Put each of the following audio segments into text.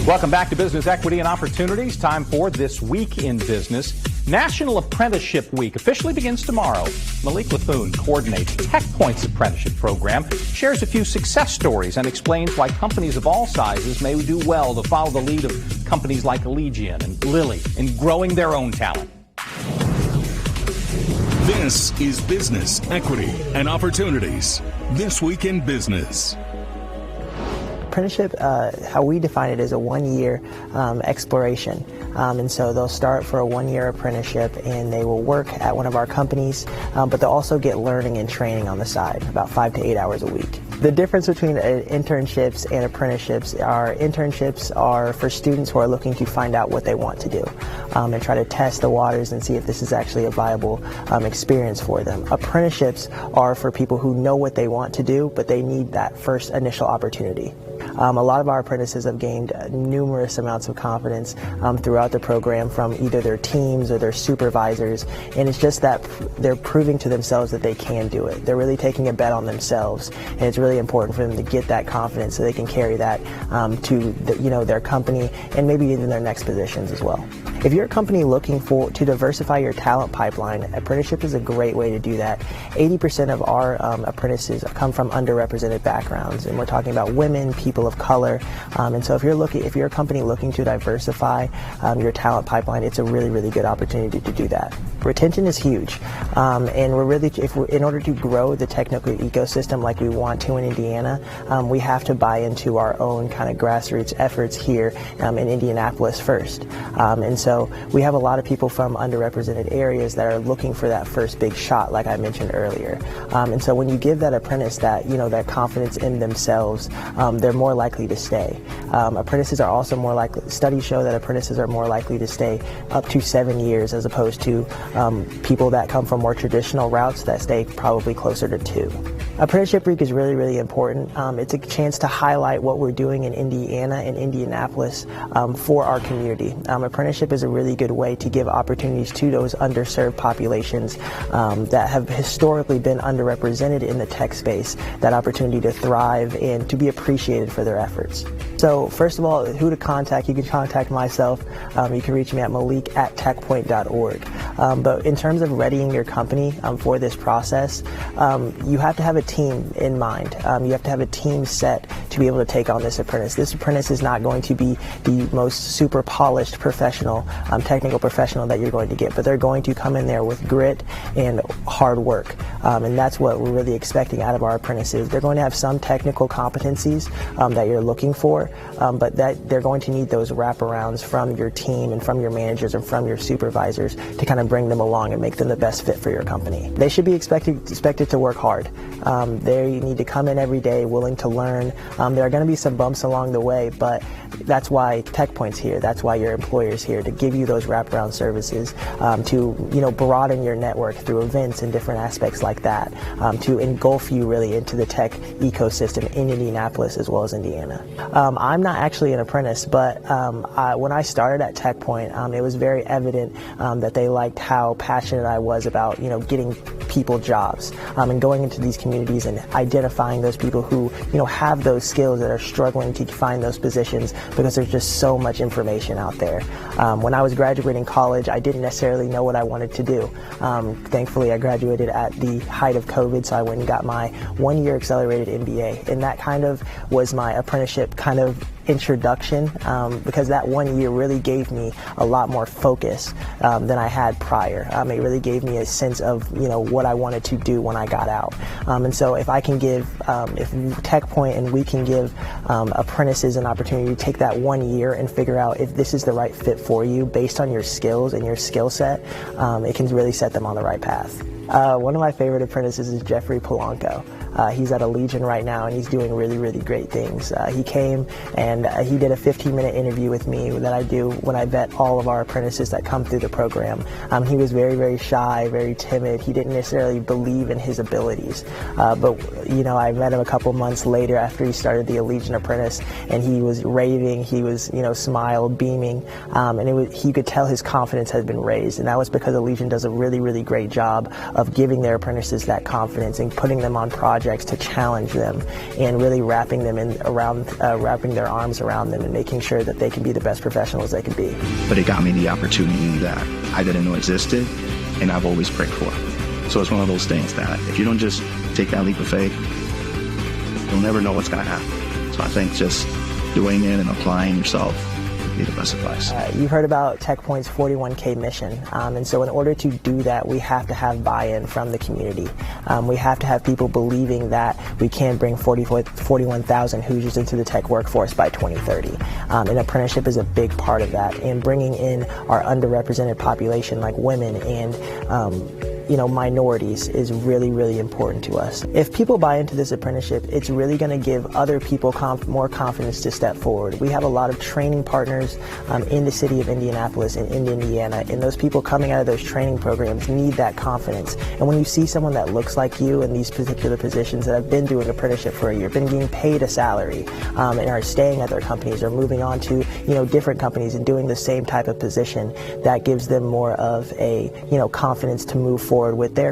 Welcome back to Business Equity and Opportunities. Time for This Week in Business. National Apprenticeship Week officially begins tomorrow. Malik Laffoon coordinates TechPoint's apprenticeship program, shares a few success stories, and explains why companies of all sizes may do well to follow the lead of companies like Allegiant and Lilly in growing their own talent. This is Business Equity and Opportunities. This Week in Business. Apprenticeship, how we define it, is a one-year exploration. And so they'll start for a one-year apprenticeship and they will work at one of our companies, but they'll also get learning and training on the side, about 5 to 8 hours a week. The difference between internships and apprenticeships are internships are for students who are looking to find out what they want to do and try to test the waters and see if this is actually a viable experience for them. Apprenticeships are for people who know what they want to do, but they need that first initial opportunity. A lot of our apprentices have gained numerous amounts of confidence throughout the program from either their teams or their supervisors, and it's just that they're proving to themselves that they can do it. They're really taking a bet on themselves, and it's really important for them to get that confidence so they can carry that to their company and maybe even their next positions as well. If you're a company looking to diversify your talent pipeline, apprenticeship is a great way to do that. 80% of our apprentices come from underrepresented backgrounds, and we're talking about women, people of color. And so if you're a company looking to diversify your talent pipeline, it's a really, really good opportunity to do that. Retention is huge, and in order to grow the technical ecosystem like we want to in Indiana, we have to buy into our own kind of grassroots efforts here in Indianapolis first. And so we have a lot of people from underrepresented areas that are looking for that first big shot, like I mentioned earlier. And so when you give that apprentice that confidence in themselves, they're more likely to stay. Apprentices are also more likely. Studies show that apprentices are more likely to stay up to 7 years as opposed to people that come from more traditional routes that stay probably closer to 2. Apprenticeship Week is really, really important. It's a chance to highlight what we're doing in Indiana and Indianapolis for our community. Apprenticeship is a really good way to give opportunities to those underserved populations that have historically been underrepresented in the tech space, that opportunity to thrive and to be appreciated for their efforts. So first of all, who to contact? You can contact myself. You can reach me at malik@techpoint.org. But in terms of readying your company for this process, you have to have a team in mind. You have to have a team set to be able to take on this apprentice. This apprentice is not going to be the most super polished professional, technical professional that you're going to get, but they're going to come in there with grit and hard work. And that's what we're really expecting out of our apprentices. They're going to have some technical competencies that you're looking for, but that they're going to need those wraparounds from your team and from your managers and from your supervisors to kind of bring them along and make them the best fit for your company. They should be expected to work hard. They need to come in every day willing to learn. There are going to be some bumps along the way, but that's why TechPoint's here. That's why your employer's here, to give you those wraparound services, to broaden your network through events and different aspects like that, to engulf you really into the tech ecosystem in Indianapolis as well as Indiana. I'm not actually an apprentice, but when I started at TechPoint, it was very evident that they liked how passionate I was about getting people jobs and going into these communities and identifying those people who have those skills that are struggling to find those positions because there's just so much information out there. When I was graduating college, I didn't necessarily know what I wanted to do. Thankfully, I graduated at the height of COVID, so I went and got my one-year accelerated MBA, and that kind of was my apprenticeship kind of introduction, because that 1 year really gave me a lot more focus than I had prior. It really gave me a sense of what I wanted to do when I got out. And so if I can give, if TechPoint and we can give apprentices an opportunity to take that 1 year and figure out if this is the right fit for you based on your skills and your skill set, it can really set them on the right path. One of my favorite apprentices is Jeffrey Polanco. He's at Allegiant right now, and he's doing really, really great things. He came and he did a 15-minute interview with me that I do when I vet all of our apprentices that come through the program. He was very, very shy, very timid. He didn't necessarily believe in his abilities. But I met him a couple months later after he started the Allegiant Apprentice, and he was raving. He was, smiled, beaming, and he could tell his confidence had been raised. And that was because Allegiant does a really, really great job of giving their apprentices that confidence and putting them on projects to challenge them and really wrapping their arms around them and making sure that they can be the best professionals they can be. But it got me the opportunity that I didn't know existed and I've always prayed for. So it's one of those things that if you don't just take that leap of faith, you'll never know what's going to happen. So I think just doing it and applying yourself would be the best advice. You've heard about TechPoint's 41K mission, and so in order to do that, we have to have buy-in from the community. We have to have people believing that we can bring 41,000 Hoosiers into the tech workforce by 2030. And apprenticeship is a big part of that, and bringing in our underrepresented population like women and minorities is really, really important to us. If people buy into this apprenticeship, it's really going to give other people more confidence to step forward. We have a lot of training partners in the city of Indianapolis and in Indiana, and those people coming out of those training programs need that confidence. And when you see someone that looks like you in these particular positions that have been doing apprenticeship for a year, been getting paid a salary, and are staying at their companies or moving on to different companies and doing the same type of position, that gives them more of a confidence to move forward with their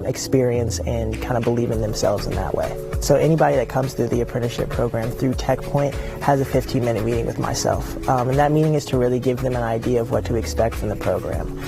experience and kind of believe in themselves in that way. So anybody that comes through the apprenticeship program through TechPoint has a 15-minute meeting with myself, and that meeting is to really give them an idea of what to expect from the program.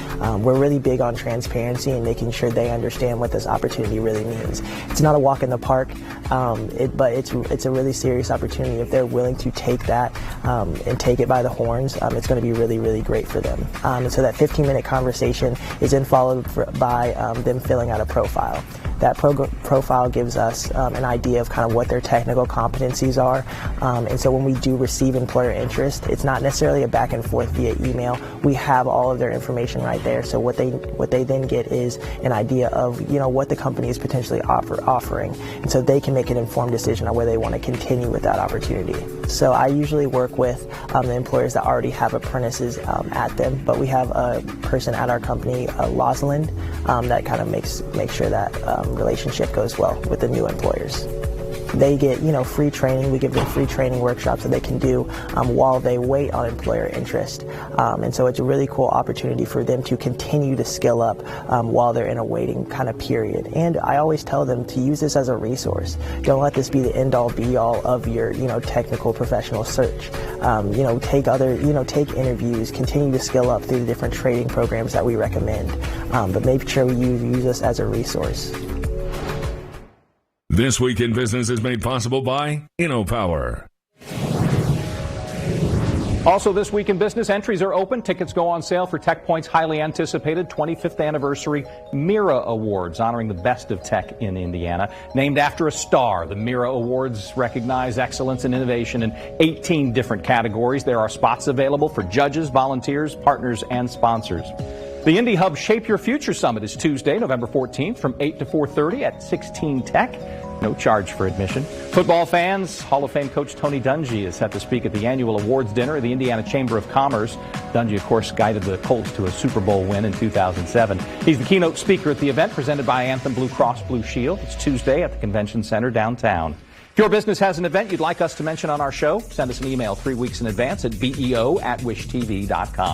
We're really big on transparency and making sure they understand what this opportunity really means. It's not a walk in the park, but it's a really serious opportunity. If they're willing to take that and take it by the horns, it's going to be really, really great for them. And so that 15-minute conversation is then followed by them filling out a profile. That profile gives us an idea of kind of what their technical competencies are, and so when we do receive employer interest, it's not necessarily a back and forth via email. We have all of their information right there, so what they then get is an idea of what the company is potentially offering, and so they can make an informed decision on whether they want to continue with that opportunity. So I usually work with the employers that already have apprentices at them, but we have a person at our company, Rosalind, that kind of makes sure that relationship goes well with the new employers. They get, free training. We give them free training workshops that they can do while they wait on employer interest. And so it's a really cool opportunity for them to continue to skill up while they're in a waiting kind of period. And I always tell them to use this as a resource. Don't let this be the end-all, be-all of your, technical professional search. Take interviews, continue to skill up through the different training programs that we recommend. But make sure you use us as a resource. This Week in Business is made possible by InnoPower. Also this week in business, entries are open. Tickets go on sale for TechPoint's highly anticipated 25th anniversary Mira Awards, honoring the best of tech in Indiana. Named after a star, the Mira Awards recognize excellence and innovation in 18 different categories. There are spots available for judges, volunteers, partners, and sponsors. The Indy Hub Shape Your Future Summit is Tuesday, November 14th from 8 to 4:30 at 16 Tech. No charge for admission. Football fans, Hall of Fame coach Tony Dungy is set to speak at the annual awards dinner at the Indiana Chamber of Commerce. Dungy, of course, guided the Colts to a Super Bowl win in 2007. He's the keynote speaker at the event presented by Anthem Blue Cross Blue Shield. It's Tuesday at the Convention Center downtown. If your business has an event you'd like us to mention on our show, send us an email 3 weeks in advance at beo@wishtv.com.